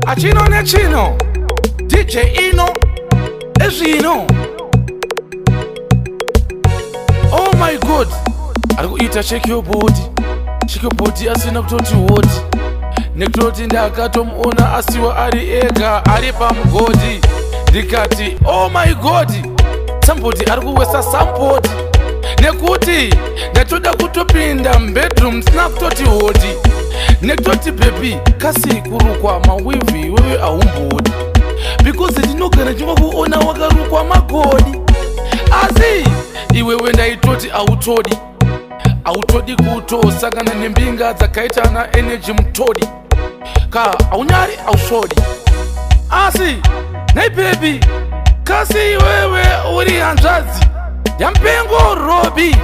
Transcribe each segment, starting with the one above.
Achino nechino DJ Ino ezvino. Oh my god, ari kuita check your body asina kutoti what nekutoti ndakatomuona asiwa ari ega ari pamugodi ndikati oh my god somebody ari kuwesa somebody nekuti ndatoda kutopinda bedroom sina kutoti hoti nekutoti baby kasi kurukwa mawivi wewe aumbodi because ndinogara chingwa kuona wakarukwa magodi asi iwewe ndaitoti autodi kutosangana nembinga dzakaitana energy mutodi ka aunyari ausvodi asi nei baby kasi iwewe uri hanzvadzi yampengo robi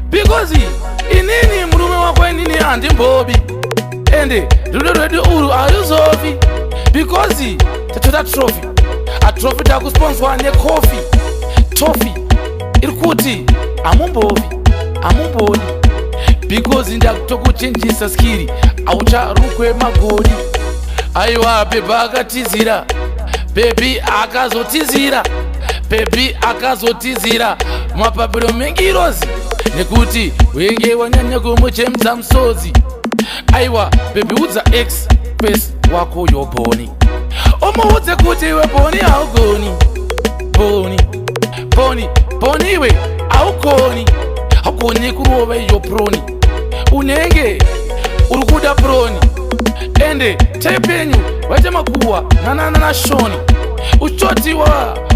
because inini murume wako inini handimbobi ende rudo rwedu uru harizovi because tatoda trophy takusponswa necoffee toffee iri kuti hamumboni because ndakutokuchenjisa skiri aucharukwe magodi. Aiwa bebi akazotizira mapapiro mengirozi nekuti wenge wanyanya kumuchemza msodzi. Aiwa bebi udza x face wako yoboni omuudze kuti iwe boni haugoni boni iwe haugoni kurova iyo proni unenge uri kuda proni ende taipenyu vaite makuwa nanana shoni uchoti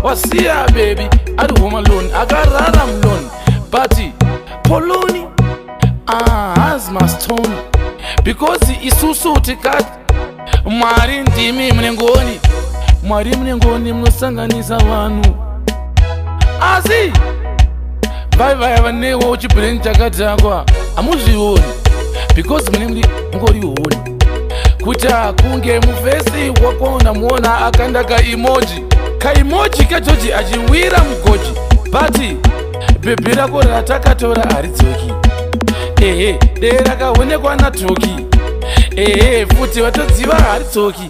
wasiya baby ari home alone akarara muloni but poloni has mastoni because isusu tikati mwari ndimi munengoni munosanganisa vanhu asi vaivaya vanewo uchibhireni chakatakwa hamuzvioni because mune mungorihoni kuti akunge muvhesi wakona muona akanda kaimoji kajoji achiwira mugoji but bhebhi rako ratakatora haridzoki dee rakaonekwa natoki futi vatodziva haridzoki